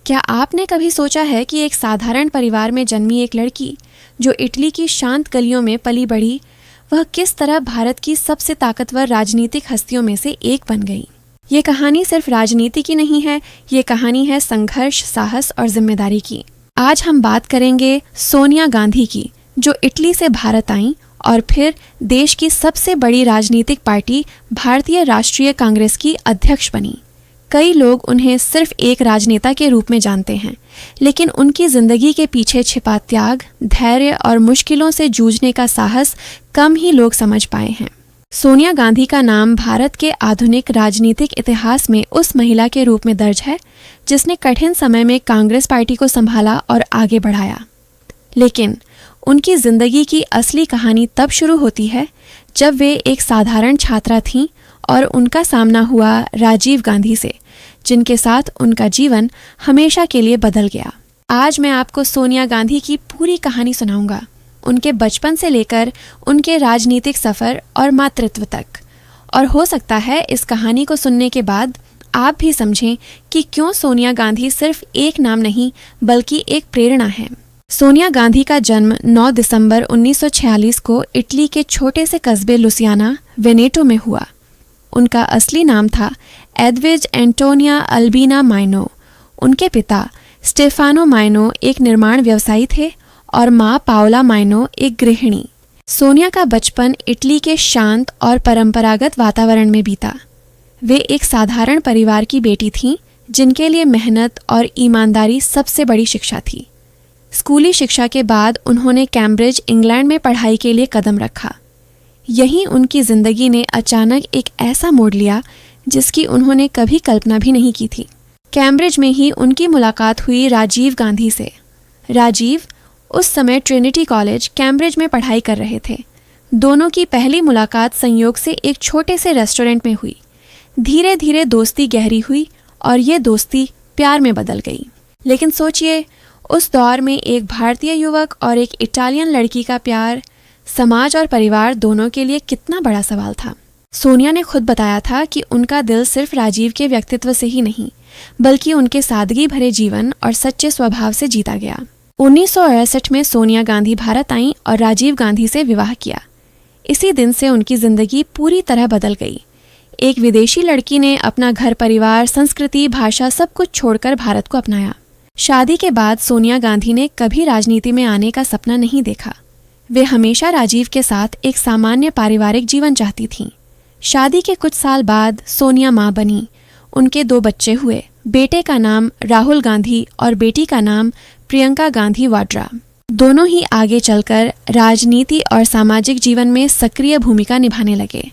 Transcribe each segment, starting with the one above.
क्या आपने कभी सोचा है कि एक साधारण परिवार में जन्मी एक लड़की जो इटली की शांत गलियों में पली बढ़ी, वह किस तरह भारत की सबसे ताकतवर राजनीतिक हस्तियों में से एक बन गई। ये कहानी सिर्फ राजनीति की नहीं है, ये कहानी है संघर्ष, साहस और जिम्मेदारी की। आज हम बात करेंगे सोनिया गांधी की, जो इटली से भारत आईं और फिर देश की सबसे बड़ी राजनीतिक पार्टी भारतीय राष्ट्रीय कांग्रेस की अध्यक्ष बनी। कई लोग उन्हें सिर्फ एक राजनेता के रूप में जानते हैं, लेकिन उनकी जिंदगी के पीछे छिपा त्याग, धैर्य और मुश्किलों से जूझने का साहस कम ही लोग समझ पाए हैं। सोनिया गांधी का नाम भारत के आधुनिक राजनीतिक इतिहास में उस महिला के रूप में दर्ज है जिसने कठिन समय में कांग्रेस पार्टी को संभाला और आगे बढ़ाया। लेकिन उनकी जिंदगी की असली कहानी तब शुरू होती है जब वे एक साधारण छात्रा थीं और उनका सामना हुआ राजीव गांधी से, जिनके साथ उनका जीवन हमेशा के लिए बदल गया। आज मैं आपको सोनिया गांधी की पूरी कहानी सुनाऊंगा, उनके बचपन से लेकर उनके राजनीतिक सफर और मातृत्व तक। और हो सकता है इस कहानी को सुनने के बाद आप भी समझें कि क्यों सोनिया गांधी सिर्फ एक नाम नहीं बल्कि एक प्रेरणा है। सोनिया गांधी का जन्म 9 दिसंबर 1946 को इटली के छोटे से कस्बे लुसियाना, वेनेटो में हुआ। उनका असली नाम था एडविज एंटोनिया अल्बीना माइनो। उनके पिता स्टेफानो माइनो एक निर्माण व्यवसायी थे और माँ पाओला माइनो एक गृहिणी। सोनिया का बचपन इटली के शांत और परंपरागत वातावरण में बीता। वे एक साधारण परिवार की बेटी थीं, जिनके लिए मेहनत और ईमानदारी सबसे बड़ी शिक्षा थी। स्कूली शिक्षा के बाद उन्होंने कैम्ब्रिज, इंग्लैंड में पढ़ाई के लिए कदम रखा। यहीं उनकी जिंदगी ने अचानक एक ऐसा मोड़ लिया जिसकी उन्होंने कभी कल्पना भी नहीं की थी। कैम्ब्रिज में ही उनकी मुलाकात हुई राजीव गांधी से। राजीव उस समय ट्रिनिटी कॉलेज, कैम्ब्रिज में पढ़ाई कर रहे थे। दोनों की पहली मुलाकात संयोग से एक छोटे से रेस्टोरेंट में हुई। धीरे धीरे दोस्ती गहरी हुई और ये दोस्ती प्यार में बदल गई। लेकिन सोचिए, उस दौर में एक भारतीय युवक और एक इटालियन लड़की का प्यार समाज और परिवार दोनों के लिए कितना बड़ा सवाल था। सोनिया ने खुद बताया था कि उनका दिल सिर्फ राजीव के व्यक्तित्व से ही नहीं, बल्कि उनके सादगी भरे जीवन और सच्चे स्वभाव से जीता गया। 1968 में सोनिया गांधी भारत आईं और राजीव गांधी से विवाह किया। इसी दिन से उनकी जिंदगी पूरी तरह बदल गई। एक विदेशी लड़की ने अपना घर परिवार, संस्कृति, भाषा सब कुछ छोड़कर भारत को अपनाया। शादी के बाद सोनिया गांधी ने कभी राजनीति में आने का सपना नहीं देखा। वे हमेशा राजीव के साथ एक सामान्य पारिवारिक जीवन चाहती थीं। शादी के कुछ साल बाद सोनिया मां बनी। उनके 2 बच्चे हुए। बेटे का नाम राहुल गांधी और बेटी का नाम प्रियंका गांधी वाड्रा। दोनों ही आगे चलकर राजनीति और सामाजिक जीवन में सक्रिय भूमिका निभाने लगे।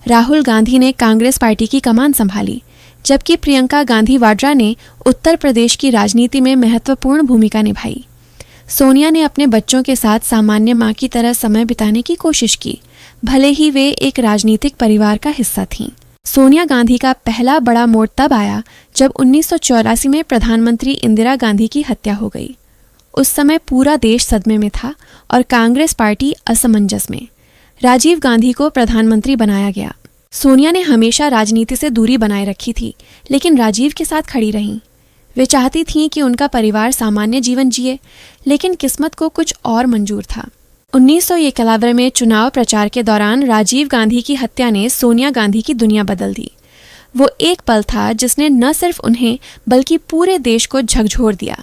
राहुल गांधी ने कांग्रेस पार्टी की कमान संभाली, जबकि प्रियंका गांधी वाड्रा ने उत्तर प्रदेश की राजनीति में महत्वपूर्ण भूमिका निभाई। सोनिया ने अपने बच्चों के साथ सामान्य मां की तरह समय बिताने की कोशिश की, भले ही वे एक राजनीतिक परिवार का हिस्सा थीं। सोनिया गांधी का पहला बड़ा मोड़ तब आया जब 1984 में प्रधानमंत्री इंदिरा गांधी की हत्या हो गई। उस समय पूरा देश सदमे में था और कांग्रेस पार्टी असमंजस में। राजीव गांधी को प्रधानमंत्री बनाया गया। सोनिया ने हमेशा राजनीति से दूरी बनाए रखी थी, लेकिन राजीव के साथ खड़ी रहीं। वे चाहती थीं कि उनका परिवार सामान्य जीवन जिए, लेकिन किस्मत को कुछ और मंजूर था। 1991 में चुनाव प्रचार के दौरान राजीव गांधी की हत्या ने सोनिया गांधी की दुनिया बदल दी। वो एक पल था जिसने न सिर्फ उन्हें बल्कि पूरे देश को झकझोर दिया।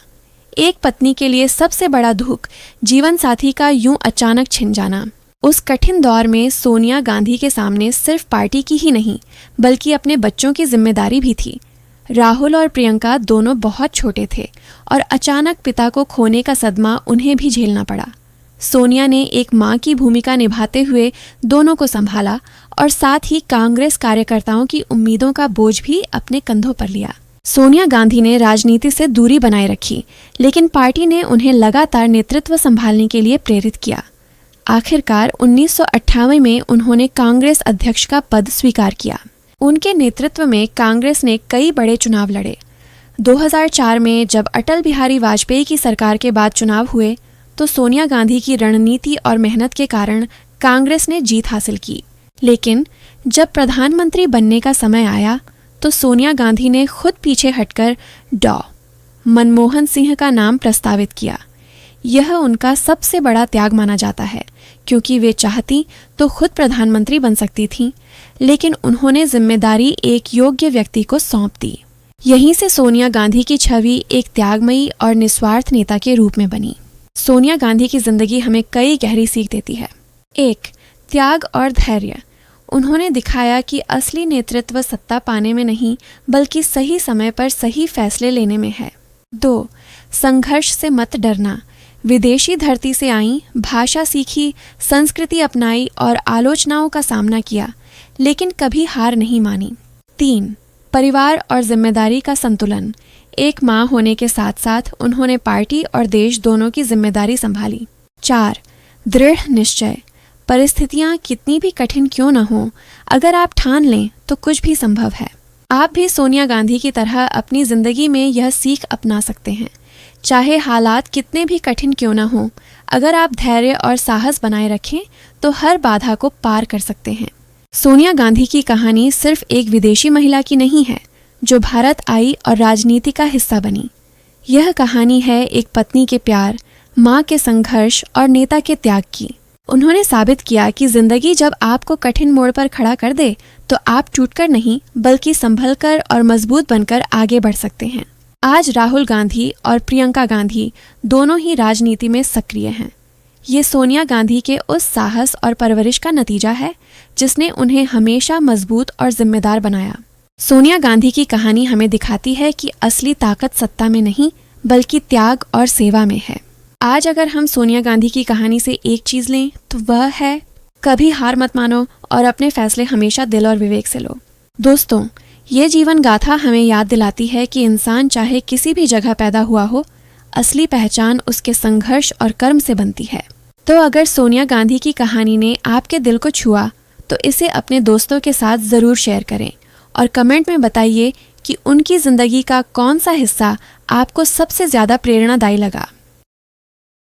एक पत्नी के लिए सबसे बड़ा दुख जीवन साथी का यूं अचानक छिन जाना। उस कठिन दौर में सोनिया गांधी के सामने सिर्फ पार्टी की ही नहीं, बल्कि अपने बच्चों की जिम्मेदारी भी थी। राहुल और प्रियंका दोनों बहुत छोटे थे और अचानक पिता को खोने का सदमा उन्हें भी झेलना पड़ा। सोनिया ने एक मां की भूमिका निभाते हुए दोनों को संभाला और साथ ही कांग्रेस कार्यकर्ताओं की उम्मीदों का बोझ भी अपने कंधों पर लिया। सोनिया गांधी ने राजनीति से दूरी बनाए रखी, लेकिन पार्टी ने उन्हें लगातार नेतृत्व संभालने के लिए प्रेरित किया। आखिरकार 1998 में उन्होंने कांग्रेस अध्यक्ष का पद स्वीकार किया। उनके नेतृत्व में कांग्रेस ने कई बड़े चुनाव लड़े। 2004 में जब अटल बिहारी वाजपेयी की सरकार के बाद चुनाव हुए, तो सोनिया गांधी की रणनीति और मेहनत के कारण कांग्रेस ने जीत हासिल की। लेकिन जब प्रधानमंत्री बनने का समय आया, तो सोनिया गांधी ने खुद पीछे हटकर मनमोहन सिंह का नाम प्रस्तावित किया। यह उनका सबसे बड़ा त्याग माना जाता है, क्योंकि वे चाहती तो खुद प्रधानमंत्री बन सकती थीं, लेकिन उन्होंने जिम्मेदारी एक योग्य व्यक्ति को सौंप दी। यहीं से सोनिया गांधी की छवि एक त्यागमयी और निस्वार्थ नेता के रूप में बनी। सोनिया गांधी की जिंदगी हमें कई गहरी सीख देती है। 1. त्याग और धैर्य। उन्होंने दिखाया कि असली नेतृत्व सत्ता पाने में नहीं, बल्कि सही समय पर सही फैसले लेने में है। 2. संघर्ष से मत डरना। विदेशी धरती से आई, भाषा सीखी, संस्कृति अपनाई और आलोचनाओं का सामना किया, लेकिन कभी हार नहीं मानी। 3. परिवार और जिम्मेदारी का संतुलन। एक माँ होने के साथ साथ उन्होंने पार्टी और देश दोनों की जिम्मेदारी संभाली। 4. दृढ़ निश्चय। परिस्थितियाँ कितनी भी कठिन क्यों न हो, अगर आप ठान लें तो कुछ भी संभव है। आप भी सोनिया गांधी की तरह अपनी जिंदगी में यह सीख अपना सकते हैं। चाहे हालात कितने भी कठिन क्यों न हो, अगर आप धैर्य और साहस बनाए रखें तो हर बाधा को पार कर सकते हैं। सोनिया गांधी की कहानी सिर्फ एक विदेशी महिला की नहीं है जो भारत आई और राजनीति का हिस्सा बनी। यह कहानी है एक पत्नी के प्यार, माँ के संघर्ष और नेता के त्याग की। उन्होंने साबित किया कि जिंदगी जब आपको कठिन मोड़ पर खड़ा कर दे तो आप टूटकर नहीं, बल्कि संभलकर और मजबूत बनकर आगे बढ़ सकते हैं। आज राहुल गांधी और प्रियंका गांधी दोनों ही राजनीति में सक्रिय हैं। ये सोनिया गांधी के उस साहस और परवरिश का नतीजा है जिसने उन्हें हमेशा मजबूत और जिम्मेदार बनाया। सोनिया गांधी की कहानी हमें दिखाती है कि असली ताकत सत्ता में नहीं, बल्कि त्याग और सेवा में है। आज अगर हम सोनिया गांधी की कहानी से एक चीज लें तो वह है, कभी हार मत मानो और अपने फैसले हमेशा दिल और विवेक से लो। दोस्तों, ये जीवन गाथा हमें याद दिलाती है कि इंसान चाहे किसी भी जगह पैदा हुआ हो, असली पहचान उसके संघर्ष और कर्म से बनती है। तो अगर सोनिया गांधी की कहानी ने आपके दिल को छुआ तो इसे अपने दोस्तों के साथ ज़रूर शेयर करें और कमेंट में बताइए कि उनकी ज़िंदगी का कौन सा हिस्सा आपको सबसे ज़्यादा प्रेरणादायी लगा।